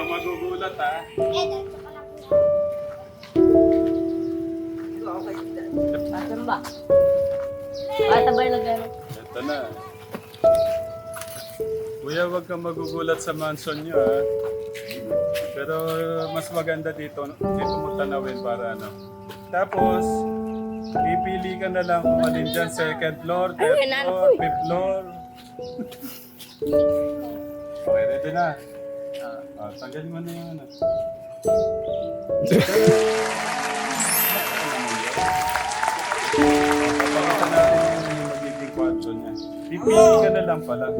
kang magugulat ha. Asan ba? Bata ba yung nagano? Ito na. Kuya, huwag kang magugulat sa mansion nyo ha. Pero mas maganda dito mo tanawin para ano. Tapos, pipili ka na lang kung alin dyan, second floor, third floor, fifth floor. Okay, ready na. Tanggalin mo na yung ano. Papakita natin yung magiging kwarto niya. Pipili ka na lang pala.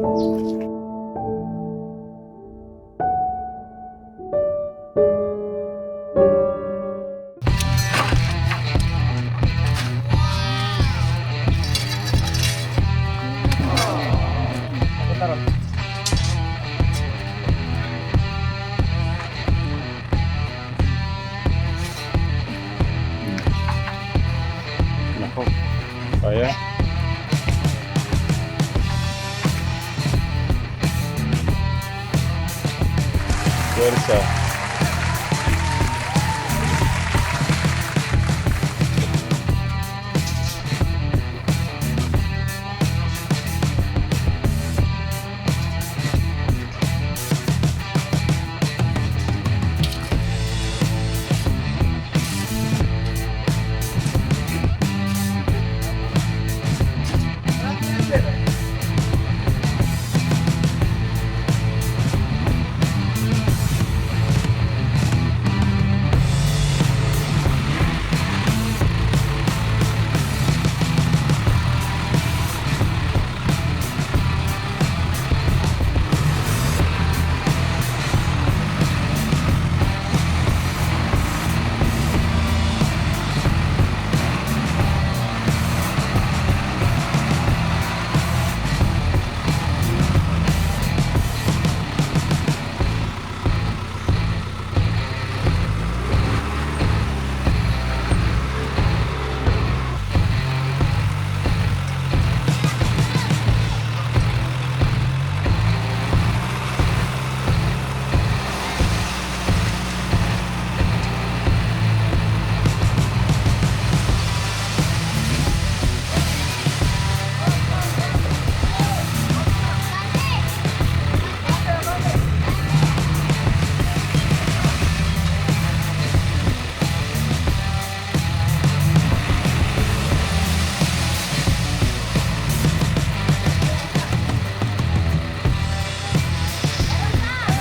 Nako. Kaya? Versa.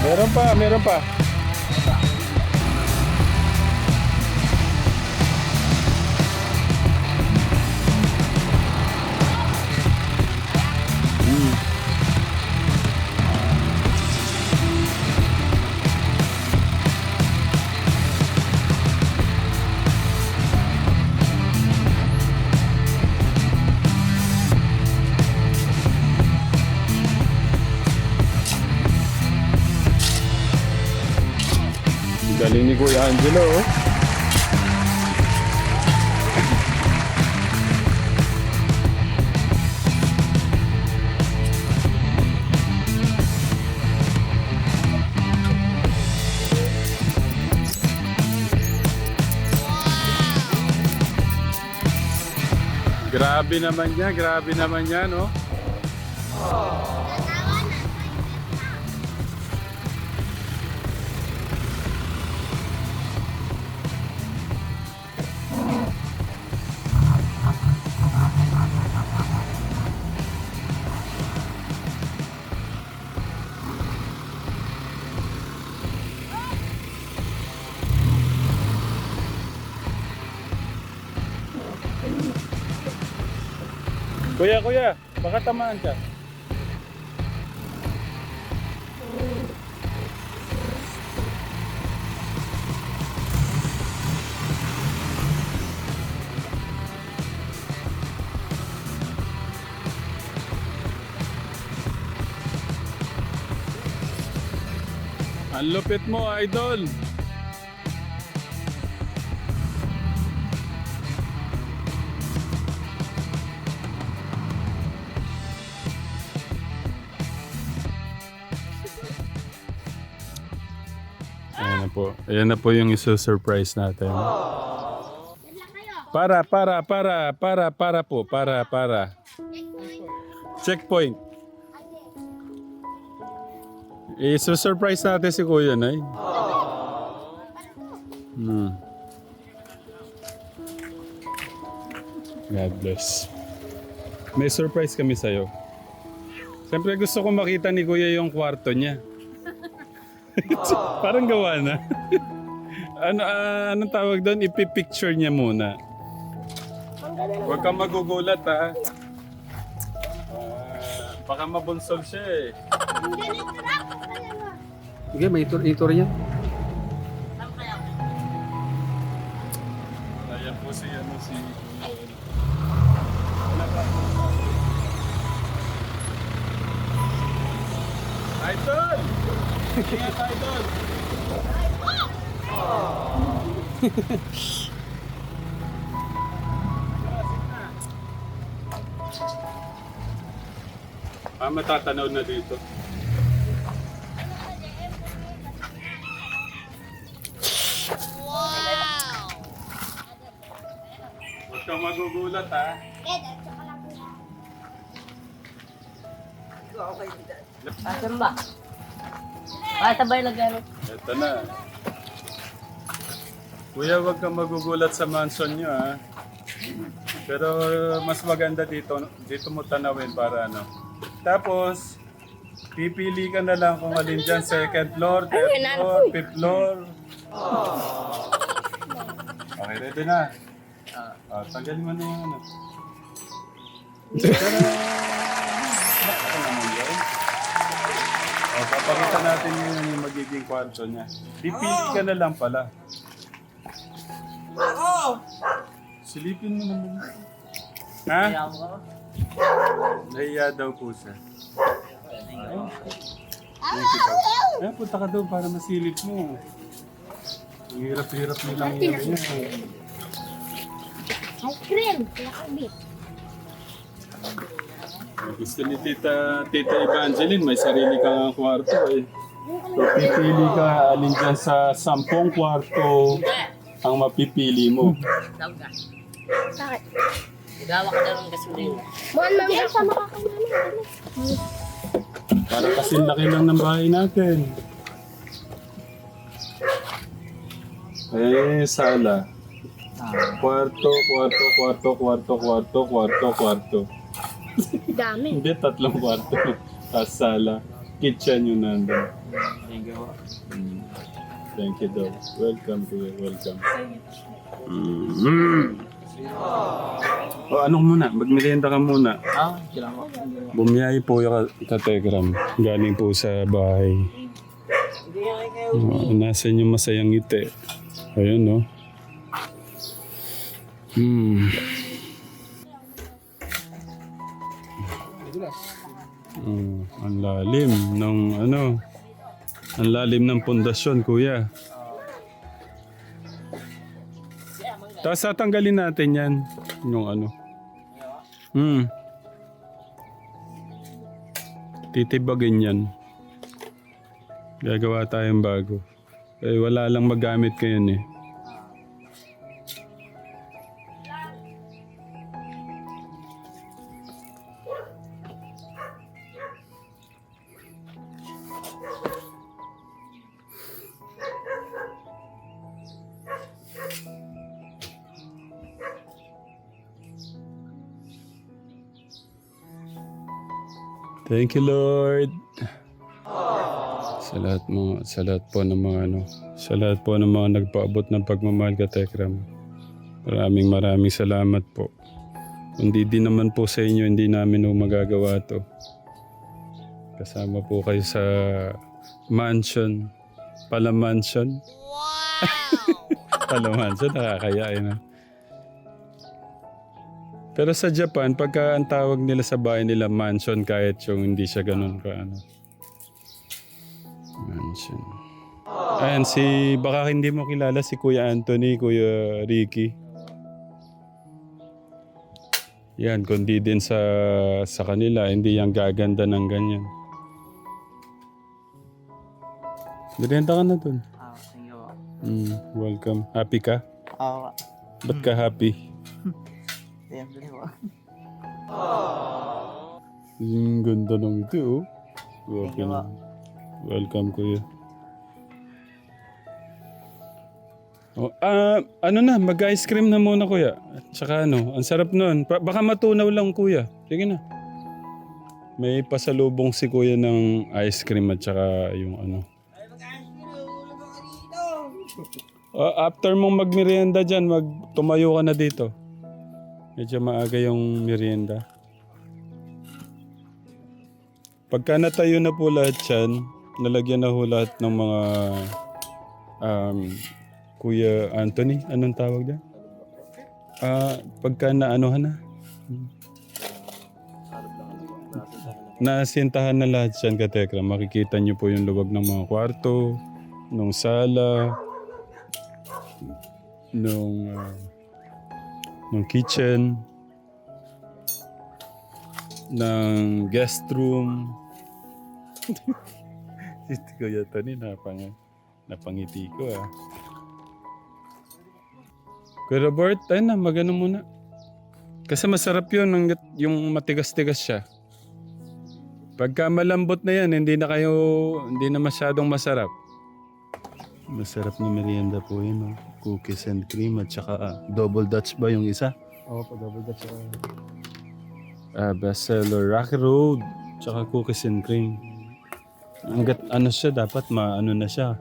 Meron pa, meron pa. Galing ni Kuya Angelo, oh. Grabe naman yan, oh. Kuya, baka tamaan ka. Ang lupit mo, idol. Ayan na po. Ayan na po yung iso-surprise natin. Para po. Para. Checkpoint. Iso-surprise natin si Kuya, Nay. God bless. May surprise kami sa'yo. Siyempre gusto ko makita ni Kuya yung kwarto niya. Parang gawa na. Anong tawag doon? Ipipicture niya muna. Huwag kang magugulat ha. Baka mabunsol siya eh. Sige, may itur yan. Ayan po si Idol! Ingat, Idol! Matatanaw na dito. Huwag kang magugulat ha. Asan ba? Sabay na gano'n. Ito na. Kuya, huwag kang magugulat sa mansion nyo ha. Pero mas maganda dito mo tanawin para ano. Tapos, pipili ka na lang kung alin dyan, second floor, third floor, fifth floor. Okay, ready na. Tanggalin mo na yung ano. Baka naman yun. Papakita natin yung magiging kwarto niya. Pipili ka na lang pala. Silipin mo naman. Ha? Nahiya daw po siya. Punta ka daw para masilip mo. Ang hirap-hirap nilang yun. Ice cream, pinakabit. Gusto ni Tita Evangeline, may sarili kang kwarto eh. So, pipili ka alin dyan sa 10 kwarto ang mapipili mo. Tawag ka. Bakit? Igawa ka daw ng gasolina. Buwan mami, ang sama ka kay mami. Para kasi laki lang ng bahay natin. Eh, sala. Kwarto. Dami. Hindi, 3 kwarto. Tapos sala. Kitchen yung nandun. Thank you daw. Welcome to you. Welcome. O, anong muna? Magmerienda ka muna. Bumiyahe po yung kategram. Galing po sa bahay. Nasaan yung masayang ngiti? Ayun, no? Ang lalim ng ano. Ang lalim ng pundasyon, kuya. Tapos tatanggalin natin yan. Yung ano. Titibagin yan. Gagawa tayong bago. Eh, wala lang magamit ko yun eh. Thank you, Lord. Sa lahat po ng mga sa lahat po ng mga nagpaabot ng pagmamahal ka, Tekram. Maraming salamat po. Kundi din naman po sa inyo, hindi namin magagawa to. Kasama po kayo sa mansion. Palamansion. Wow! Palamansion, nakakaya na. Pero sa Japan, pagka ang tawag nila sa bahay nila mansion, kahit yung hindi siya ganun ka ano. Mansion. Ayan, baka hindi mo kilala si Kuya Anthony, Kuya Ricky. Yan, kundi din sa kanila, hindi yung gaganda ng ganyan. Merienda ka na dun. Welcome. Happy ka? Oo. Ba't ka happy? Siyempre po. Ang ganda ng ito, oh. Thank you po. Welcome, kuya. Oh, ano na, mag-ice cream na muna, kuya. At saka ano, ang sarap nun. Baka matunaw lang, kuya. Sige na. May pasalubong si kuya ng ice cream at saka yung ano. After mong magmerienda dyan, tumayo ka na dito. Medyo maaga yung merienda. Pagka natayo na po lahat yan, nalagyan na po lahat ng mga Kuya Anthony, anong tawag dyan? Pagka naanuhan na. Naasintahan na lahat yan, katekra. Makikita nyo po yung luwag ng mga kwarto, nung sala, nung kitchen, ng guest room. Si Kuya Tony, napangiti ko Kuya Robert, ayun na, magano muna. Kasi masarap yun, yung matigas-tigas siya. Pagka malambot na yan, hindi na masyadong masarap. Masarap na merienda po yun, cookies and cream at saka double Dutch ba yung isa? Oo, double Dutch. Bestseller, Rocky Road, tsaka cookies and cream. Hanggat ano siya, dapat maano na siya,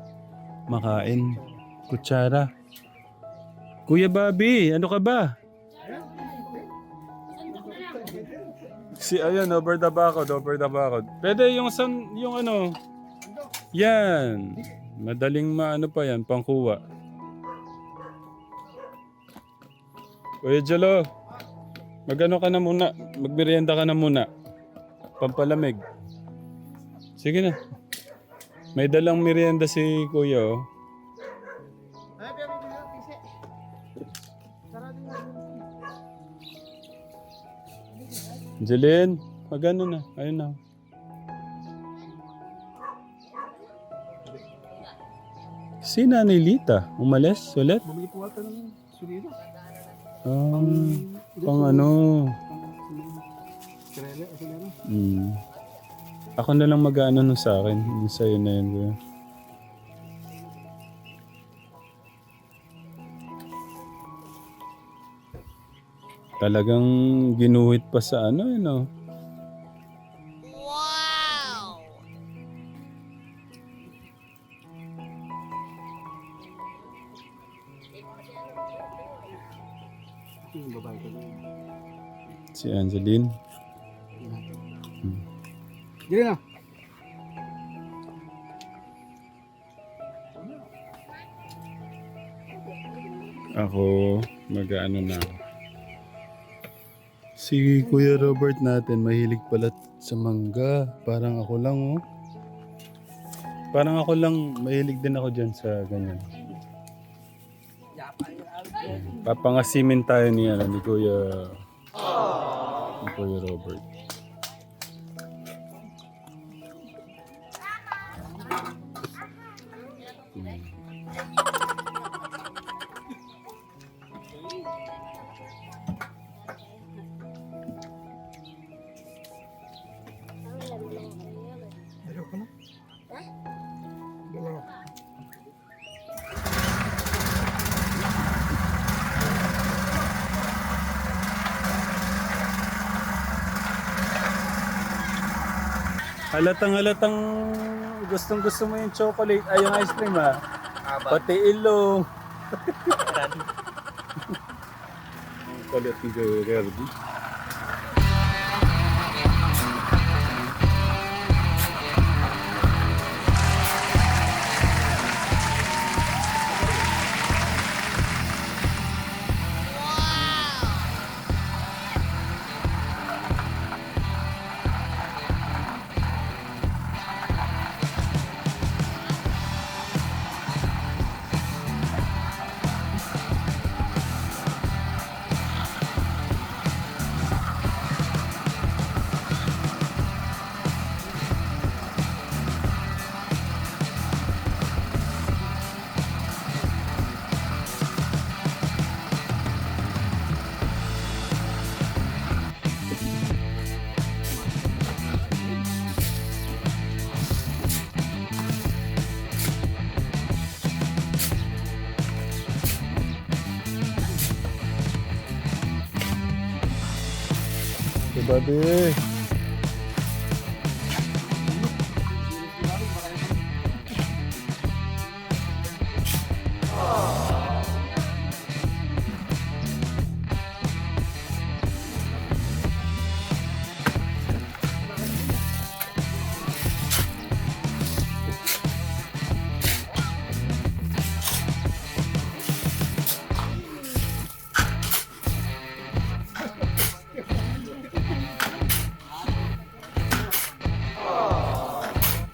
makain. Kutsara. Kuya Bobby, ano ka ba? Ayan, over the bakod. Pwede yung ano, yan. Madaling maano pa yan, pangkuha. Kuya Jolo, magano ka na muna, magmerienda ka na muna. Pampalamig. Sige na. May dalang merienda si Kuya, oh. Jeline, magano na. Ayun na. Si Nanay Lita, umalis ulit? Bumili po ata ng sulilo. Pang ano. Kirele, sulilo. Ako na lang mag-ano nun sa akin. Yung sa'yo na yun. Kuya. Talagang ginuhit pa sa ano, yun o. Yung babae ko na. Si Angeline. Sige na. Ako, mag-ano na ako. Si Kuya Robert natin, mahilig pala sa mangga. Parang ako lang, oh. Parang ako lang, mahilig din ako dyan sa ganyan. Papangasimin tayo ni Kuya Robert. Halatang gustong-gusto mo yung chocolate, ay yung ice cream Pati ilong. Kulit ni Gerby. buddy.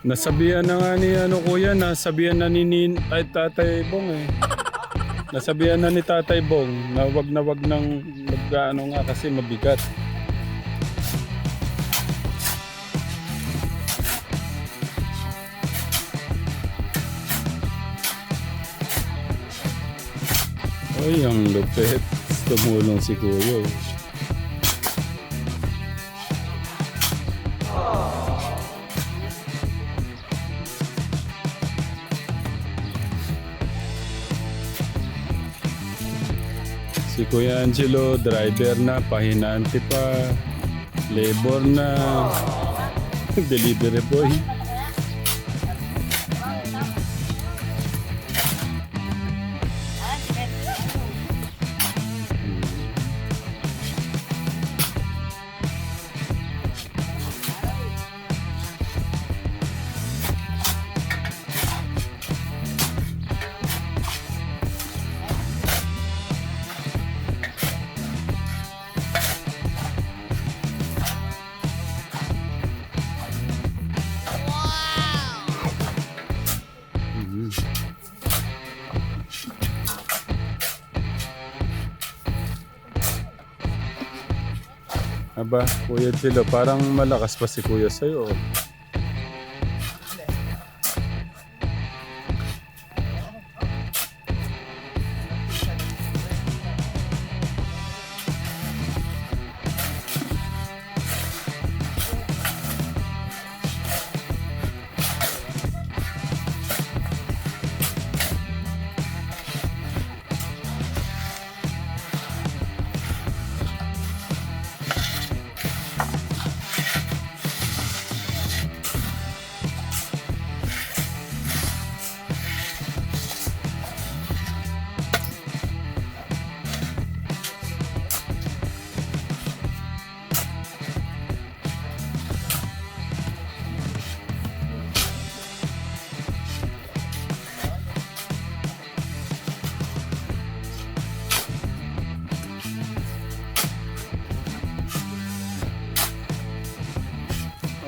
Nasabihan na nga ni kuya, nasabihan na ni Tatay Bong eh. Nasabihan na ni Tatay Bong na wag nang mag-ano nga kasi mabigat. Ay, ang lupit. Tumulong si kuya eh. Si Kuya Angelo, driver na, pahinante pa, labor na, delivery boy. Aba, Kuya Angelo, parang malakas pa si Kuya sa'yo.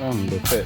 Ang lupit.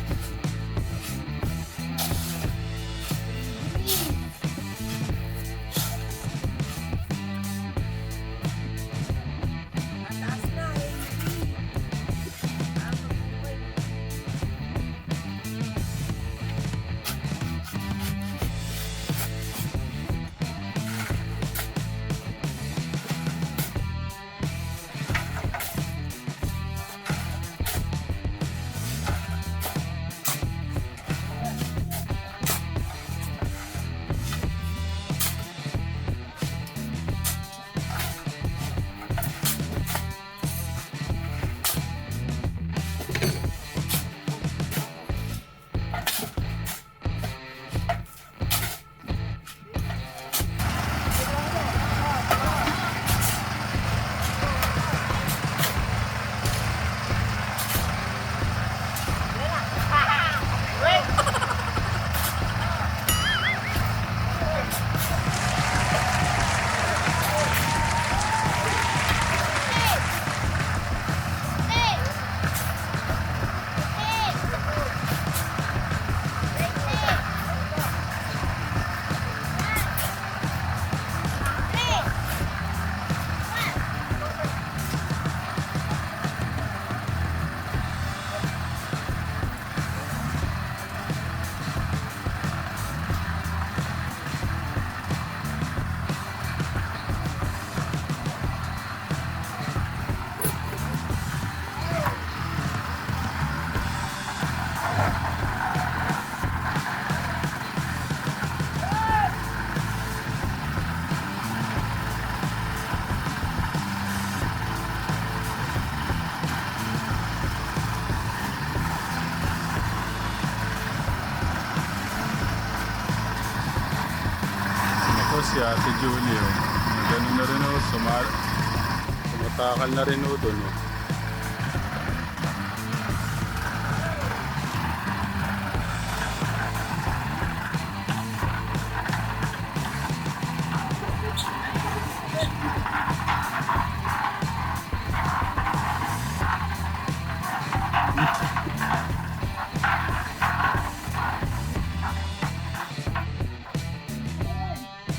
si Ate Julie. Oh. Ganun na rin o. Sumatakal na rin o doon. Oh.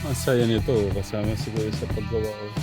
Ang saya nito, oh. Kasama si Kuya sa paggawa. Oh.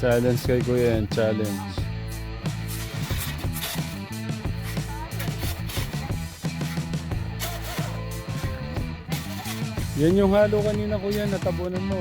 Challenge kay Kuya yan, challenge. Yan yung halo kanina Kuya, natabunan mo.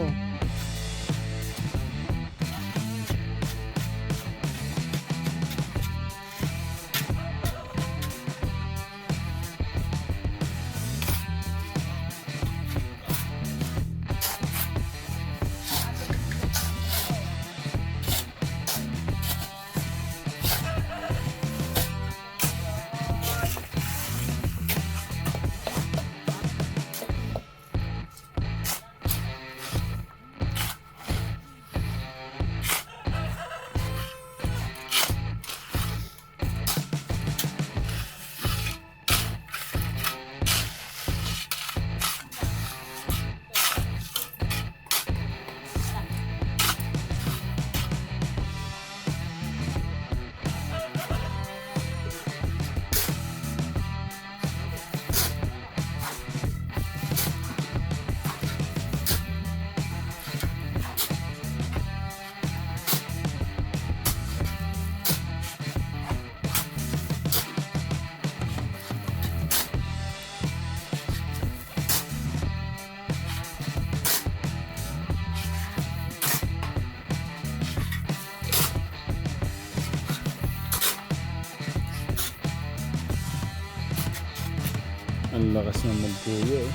Ang lakas ng magkuya eh.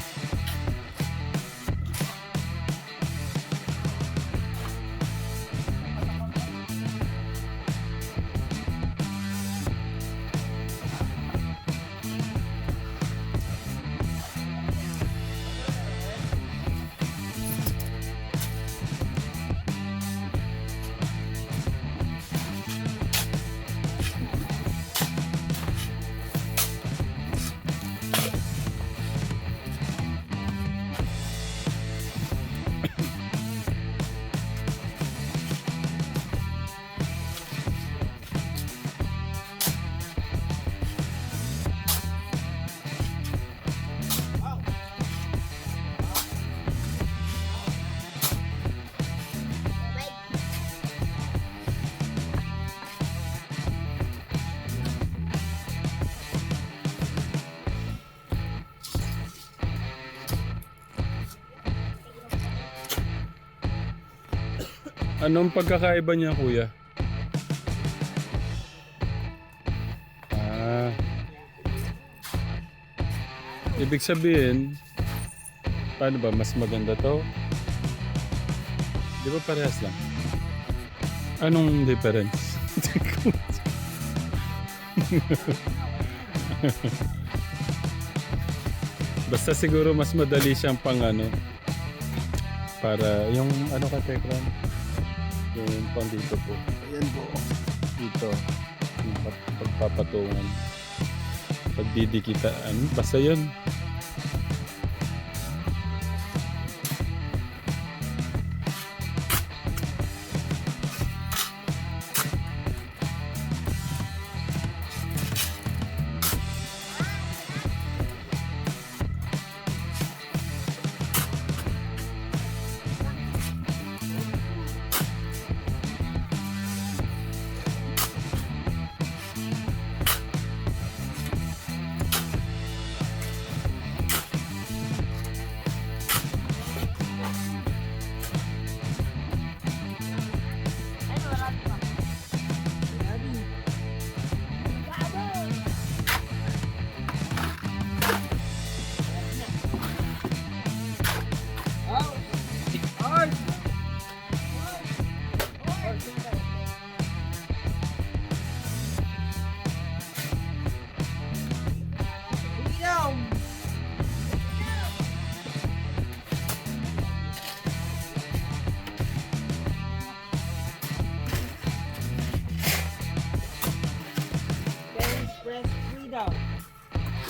Anong pagkakaiba niya, Kuya? Ibig sabihin, paano ba? Mas maganda to? Di ba parehas lang? Anong difference? Basta siguro mas madali siyang pang ano. Para yung ano ka Tekram? Yung pang dito po. Ayan po. Dito. Yung pagpapatungan. Pagdidikitaan. Basta yun.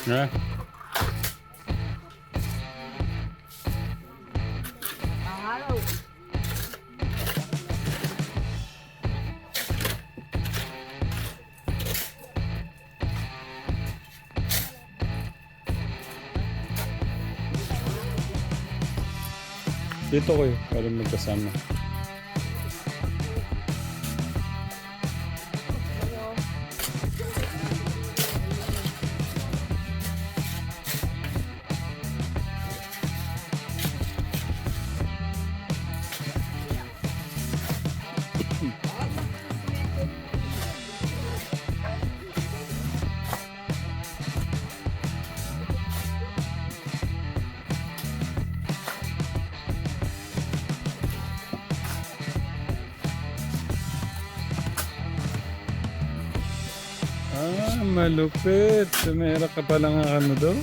Ha? Dito kayo, para magkasama. Ah, malupit. Sumera ka pa lang ano doon.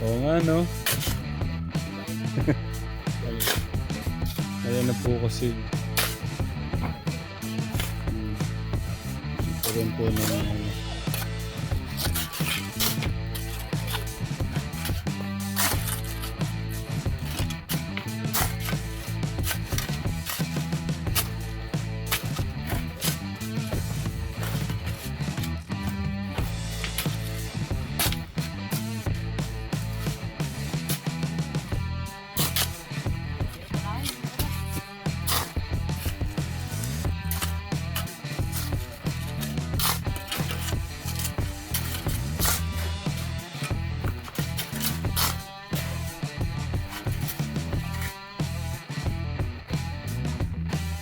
Oo nga, no? Ayan na po kasi. Ito rin po na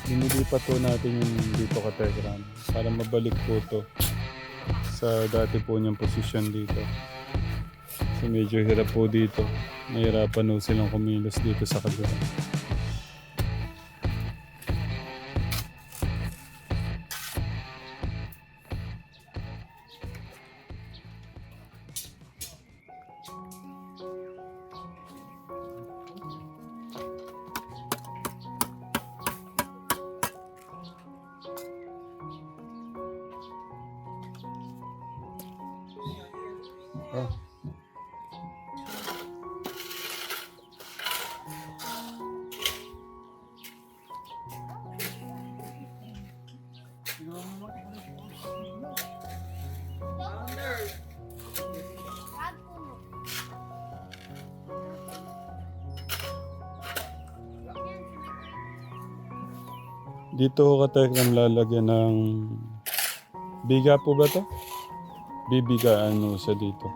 Dinilipat po natin yung dito ka Telegram para mabalik po to sa dati po niyang posisyon dito. So medyo hirap po dito. Nahirapan po silang kumilos dito sa kabila. Oh. Dito ko Telegram lalagyan ng biga po ba to? Bibigaan mo sa dito.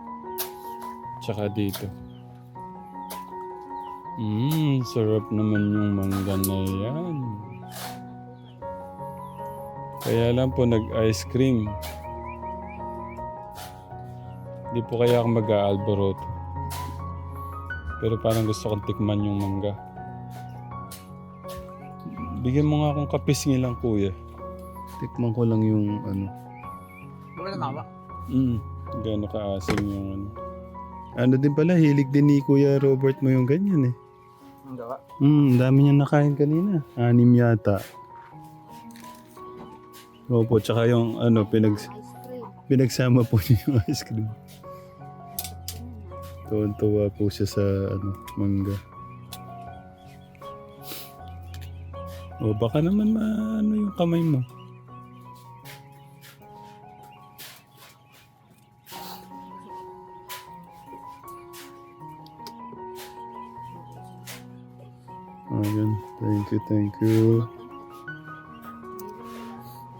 Tsaka dito. Sarap naman yung mangga na yan. Kaya lang po nag-ice cream. Di po kaya ako mag-aalboroto. Pero parang gusto kong tikman yung mangga. Bigyan mo nga akong kapisngi lang kuya. Tikman ko lang yung ano. Wala na ba? Gano'n kaasim yung ano. Ano din pala, hilig din ni Kuya Robert mo yung ganyan eh. Ang gawa. Dami niya nakain kanina. 6 yata. Opo, tsaka yung ano, Ice cream. pinagsama po niya yung ice cream. Tuwan-tuwa po siya sa ano, mangga. O baka naman ano yung kamay mo. Ayan. Thank you, thank you.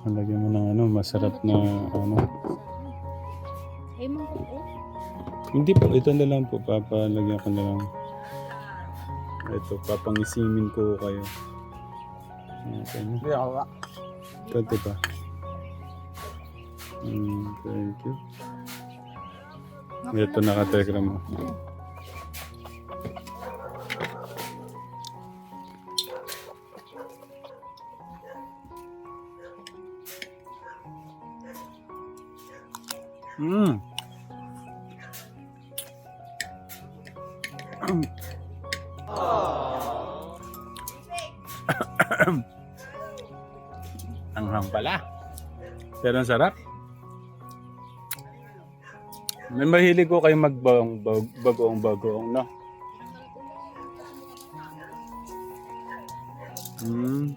Lagyan mo ng ano, masarap na ano. Ay, mo po eh. Hindi po, ito na lang po. Papalagyan ko na lang. Ito, papangisimin ko kayo. Okay na. Hindi ako ba? Pwede pa. Thank you. Ito nakategra mo. Anghang pala. Pero ang sarap. May mahilig ko kayo magbagoong-bagoong, no? Mhm.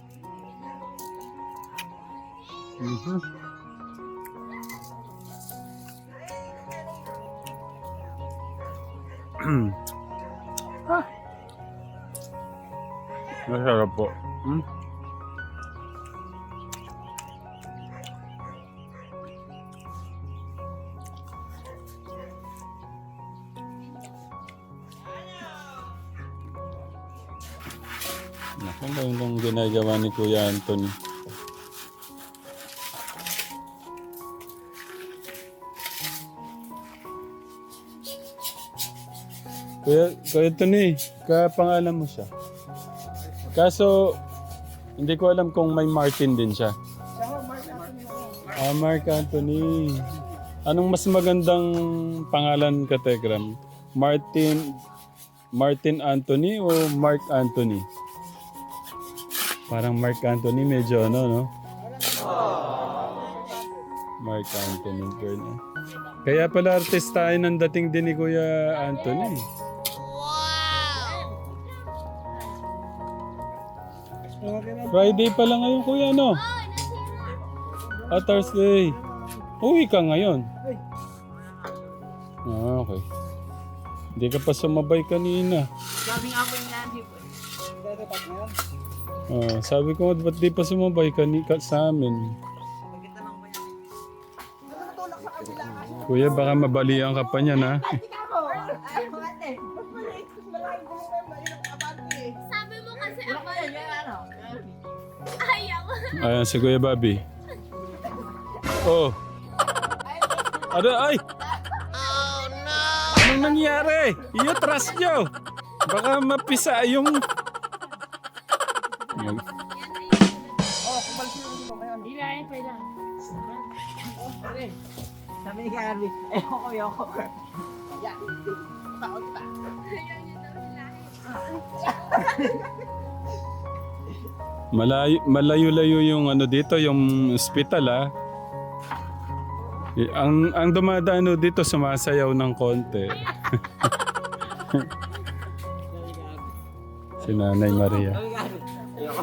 Masarap po. Naku, yung ginagawa ni Kuya Anthony. Kuya Anthony, kapangalan mo siya. Kaso, hindi ko alam kung may Martin din siya. Mark Anthony. Anong mas magandang pangalan ka, Tekram? Martin Anthony o Mark Anthony? Parang Mark Anthony, medyo ano, no? Mark Anthony, girl. Kaya pala artistahin ang dating din ni Kuya Anthony. Friday pa lang ngayon, Kuya, no? Thursday. Uwi ka ngayon. Okay. Hindi ka pa sumabay kanina. Sabi nga po yung nanay po. Sabi ko, ba't di pa sumabay sa amin? Kuya, baka mabalian ka pa niyan, ha? Sabi mo kasi ako. Ayaw. Ayan, si Kuya Bobby. Oh. Ano? Ay! Oh, no! Anong nangyari? I-atras nyo! Baka mapisa yung... Ilayan pa lang. Sabi ni Harvey, ayoko. Malayo-layo yung ano dito, yung hospital, ha? Ang dumadaan dito sumasayaw ng konti. Si Nanay Maria. Ayoko.